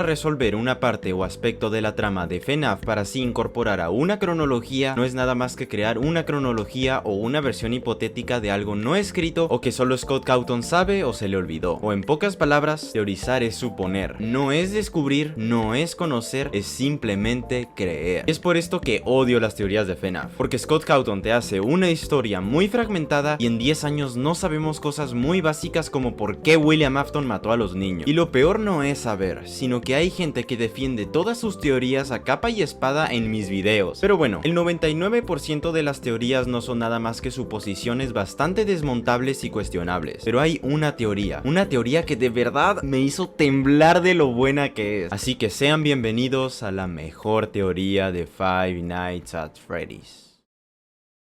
Resolver una parte o aspecto de la trama de FNAF para así incorporar a una cronología no es nada más que crear una cronología o una versión hipotética de algo no escrito o que solo Scott Cawthon sabe o se le olvidó. O en pocas palabras, teorizar es suponer, no es descubrir, no es conocer, es simplemente creer. Y es por esto que odio las teorías de FNAF, porque Scott Cawthon te hace una historia muy fragmentada y en 10 años no sabemos cosas muy básicas como por qué William Afton mató a los niños. Y lo peor no es saber, sino que hay gente que defiende todas sus teorías a capa y espada en mis videos. Pero bueno, el 99% de las teorías no son nada más que suposiciones bastante desmontables y cuestionables. Pero hay una teoría que de verdad me hizo temblar de lo buena que es. Así que sean bienvenidos a la mejor teoría de Five Nights at Freddy's.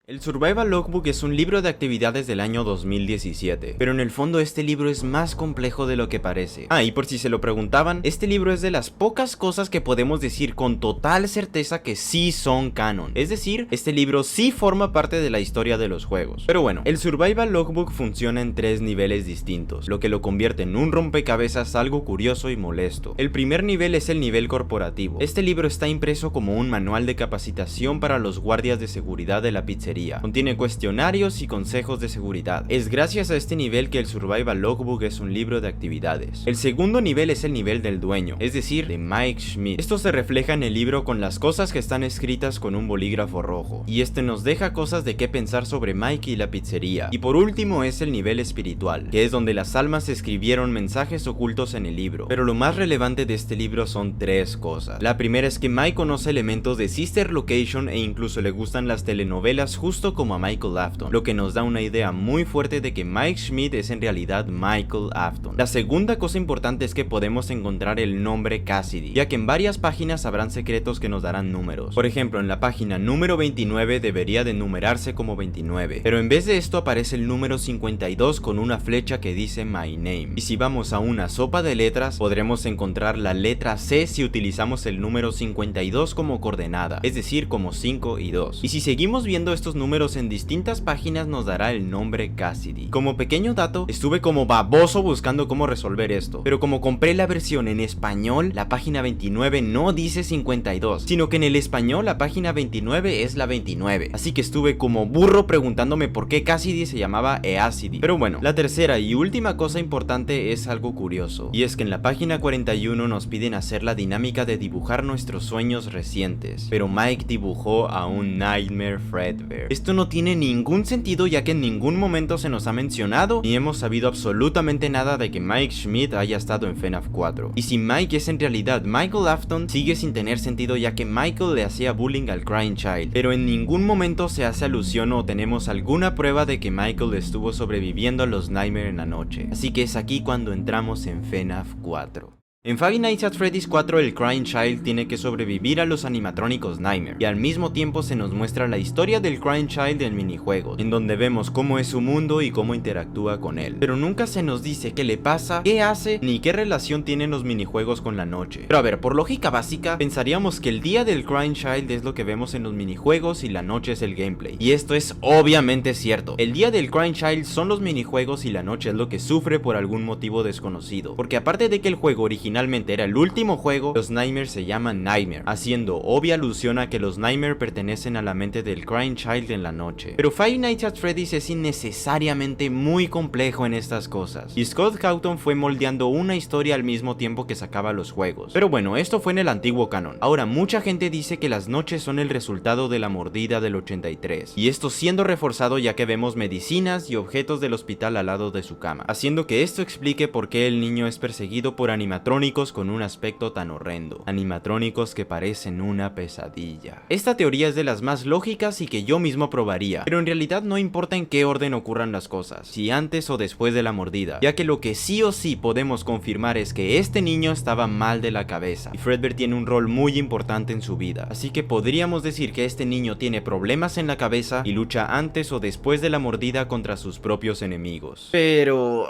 El Survival Logbook es un libro de actividades del año 2017, pero en el fondo este libro es más complejo de lo que parece. Y por si se lo preguntaban, este libro es de las pocas cosas que podemos decir con total certeza que sí son canon. Es decir, este libro sí forma parte de la historia de los juegos. Pero bueno, el Survival Logbook funciona en 3 niveles distintos, lo que lo convierte en un rompecabezas algo curioso y molesto. El primer nivel es el nivel corporativo. Este libro está impreso como un manual de capacitación para los guardias de seguridad de la pizzería. Contiene cuestionarios y consejos de seguridad. Es gracias a este nivel que el Survival Logbook es un libro de actividades. El segundo nivel es el nivel del dueño, es decir, de Mike Schmidt. Esto se refleja en el libro con las cosas que están escritas con un bolígrafo rojo, y este nos deja cosas de qué pensar sobre Mike y la pizzería. Y por último es el nivel espiritual, que es donde las almas escribieron mensajes ocultos en el libro. Pero lo más relevante de este libro son 3 cosas. La primera es que Mike conoce elementos de Sister Location e incluso le gustan las telenovelas justo como a Michael Afton, lo que nos da una idea muy fuerte de que Mike Schmidt es en realidad Michael Afton. La segunda cosa importante es que podemos encontrar el nombre Cassidy, ya que en varias páginas habrán secretos que nos darán números. Por ejemplo, en la página número 29 debería de numerarse como 29, pero en vez de esto aparece el número 52 con una flecha que dice My Name. Y si vamos a una sopa de letras, podremos encontrar la letra C si utilizamos el número 52 como coordenada, es decir, como 5 y 2. Y si seguimos viendo estos números en distintas páginas nos dará el nombre Cassidy. Como pequeño dato, estuve como baboso buscando cómo resolver esto, pero como compré la versión en español, la página 29 no dice 52, sino que en el español la página 29 es la 29, así que estuve como burro preguntándome por qué Cassidy se llamaba Eacidy. Pero bueno, la tercera y última cosa importante es algo curioso, y es que en la página 41 nos piden hacer la dinámica de dibujar nuestros sueños recientes, pero Mike dibujó a un Nightmare Fredbear. Esto no tiene ningún sentido, ya que en ningún momento se nos ha mencionado ni hemos sabido absolutamente nada de que Mike Schmidt haya estado en FNAF 4. Y si Mike es en realidad Michael Afton, sigue sin tener sentido, ya que Michael le hacía bullying al Crying Child, pero en ningún momento se hace alusión o tenemos alguna prueba de que Michael estuvo sobreviviendo a los Nightmare en la noche. Así que es aquí cuando entramos en FNAF 4. En Five Nights at Freddy's 4 el Crying Child tiene que sobrevivir a los animatrónicos Nightmare, y al mismo tiempo se nos muestra la historia del Crying Child en minijuegos, en donde vemos cómo es su mundo y cómo interactúa con él, pero nunca se nos dice qué le pasa, qué hace, ni qué relación tienen los minijuegos con la noche. Pero a ver, por lógica básica, pensaríamos que el día del Crying Child es lo que vemos en los minijuegos y la noche es el gameplay, y esto es obviamente cierto. El día del Crying Child son los minijuegos y la noche es lo que sufre por algún motivo desconocido, porque aparte de que el juego originalmente era el último juego, los Nightmare se llaman Nightmare, haciendo obvia alusión a que los Nightmare pertenecen a la mente del Crying Child en la noche. Pero Five Nights at Freddy's es innecesariamente muy complejo en estas cosas, y Scott Cawthon fue moldeando una historia al mismo tiempo que sacaba los juegos. Pero bueno, esto fue en el antiguo canon. Ahora mucha gente dice que las noches son el resultado de la mordida del 83, y esto siendo reforzado ya que vemos medicinas y objetos del hospital al lado de su cama, haciendo que esto explique por qué el niño es perseguido por animatrónicos con un aspecto tan horrendo, animatrónicos que parecen una pesadilla. Esta teoría es de las más lógicas y que yo mismo probaría, pero en realidad no importa en qué orden ocurran las cosas, si antes o después de la mordida, ya que lo que sí o sí podemos confirmar es que este niño estaba mal de la cabeza, y Fredbear tiene un rol muy importante en su vida, así que podríamos decir que este niño tiene problemas en la cabeza y lucha antes o después de la mordida contra sus propios enemigos. Pero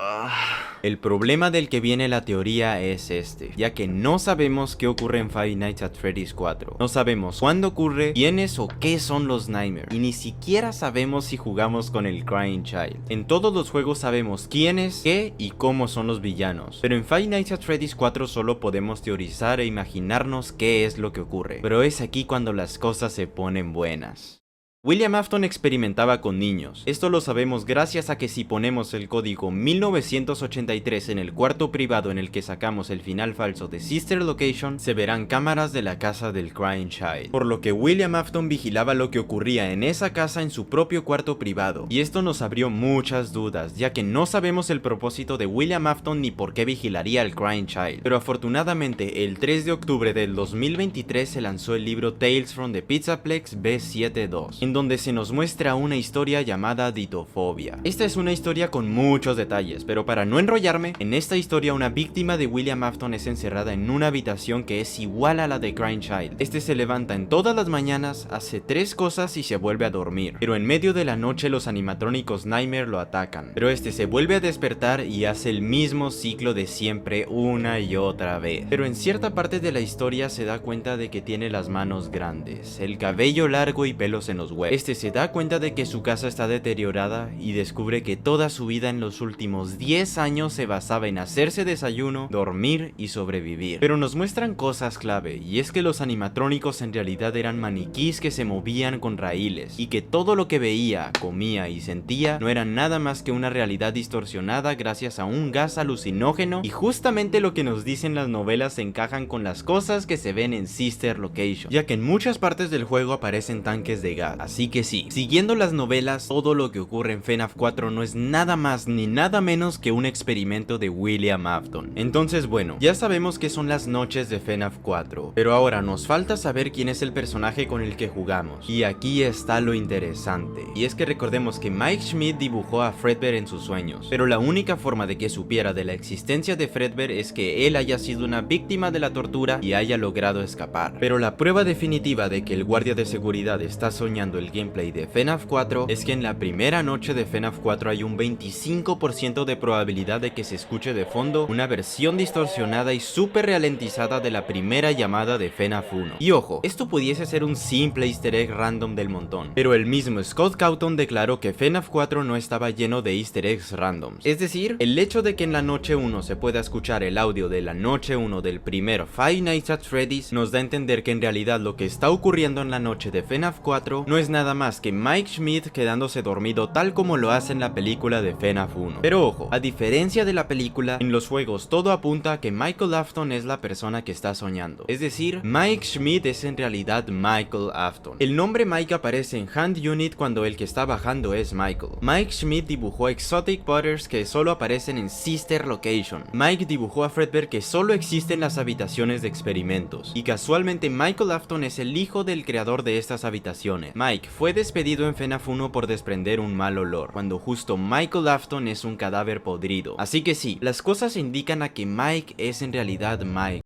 el problema del que viene la teoría es este, ya que no sabemos qué ocurre en Five Nights at Freddy's 4. No sabemos cuándo ocurre, quiénes o qué son los Nightmare, y ni siquiera sabemos si jugamos con el Crying Child. En todos los juegos sabemos quiénes, qué y cómo son los villanos, pero en Five Nights at Freddy's 4 solo podemos teorizar e imaginarnos qué es lo que ocurre. Pero es aquí cuando las cosas se ponen buenas. William Afton experimentaba con niños. Esto lo sabemos gracias a que si ponemos el código 1983 en el cuarto privado en el que sacamos el final falso de Sister Location, se verán cámaras de la casa del Crying Child, por lo que William Afton vigilaba lo que ocurría en esa casa en su propio cuarto privado, y esto nos abrió muchas dudas, ya que no sabemos el propósito de William Afton ni por qué vigilaría al Crying Child. Pero afortunadamente el 3 de octubre del 2023 se lanzó el libro Tales from the Pizzaplex B72, en donde se nos muestra una historia llamada Ditofobia. Esta es una historia con muchos detalles, pero para no enrollarme, en esta historia una víctima de William Afton es encerrada en una habitación que es igual a la de Crying Child. Este se levanta en todas las mañanas, hace 3 cosas y se vuelve a dormir, pero en medio de la noche los animatrónicos Nightmare lo atacan, pero este se vuelve a despertar y hace el mismo ciclo de siempre una y otra vez. Pero en cierta parte de la historia se da cuenta de que tiene las manos grandes, el cabello largo y pelos en los huevos. Este se da cuenta de que su casa está deteriorada y descubre que toda su vida en los últimos 10 años se basaba en hacerse desayuno, dormir y sobrevivir. Pero nos muestran cosas clave, y es que los animatrónicos en realidad eran maniquís que se movían con raíles, y que todo lo que veía, comía y sentía no era nada más que una realidad distorsionada gracias a un gas alucinógeno, y justamente lo que nos dicen las novelas se encajan con las cosas que se ven en Sister Location, ya que en muchas partes del juego aparecen tanques de gas. Así que sí, siguiendo las novelas, todo lo que ocurre en FNAF 4 no es nada más ni nada menos que un experimento de William Afton. Entonces bueno, ya sabemos qué son las noches de FNAF 4, pero ahora nos falta saber quién es el personaje con el que jugamos. Y aquí está lo interesante, y es que recordemos que Mike Schmidt dibujó a Fredbear en sus sueños, pero la única forma de que supiera de la existencia de Fredbear es que él haya sido una víctima de la tortura y haya logrado escapar. Pero la prueba definitiva de que el guardia de seguridad está soñando el gameplay de FNAF 4 es que en la primera noche de FNAF 4 hay un 25% de probabilidad de que se escuche de fondo una versión distorsionada y súper ralentizada de la primera llamada de FNAF 1. Y ojo, esto pudiese ser un simple easter egg random del montón, pero el mismo Scott Cawthon declaró que FNAF 4 no estaba lleno de easter eggs randoms. Es decir, el hecho de que en la noche 1 se pueda escuchar el audio de la noche 1 del primer Five Nights at Freddy's nos da a entender que en realidad lo que está ocurriendo en la noche de FNAF 4 no es nada más que Mike Schmidt quedándose dormido tal como lo hace en la película de FNAF 1. Pero ojo, a diferencia de la película, en los juegos todo apunta a que Michael Afton es la persona que está soñando. Es decir, Mike Schmidt es en realidad Michael Afton. El nombre Mike aparece en Hand Unit cuando el que está bajando es Michael. Mike Schmidt dibujó Exotic Butters que solo aparecen en Sister Location. Mike dibujó a Fredbear que solo existe en las habitaciones de experimentos. Y casualmente Michael Afton es el hijo del creador de estas habitaciones. Mike fue despedido en FNAF 1 por desprender un mal olor, cuando justo Michael Afton es un cadáver podrido. Así que sí, las cosas indican a que Mike es en realidad Mike.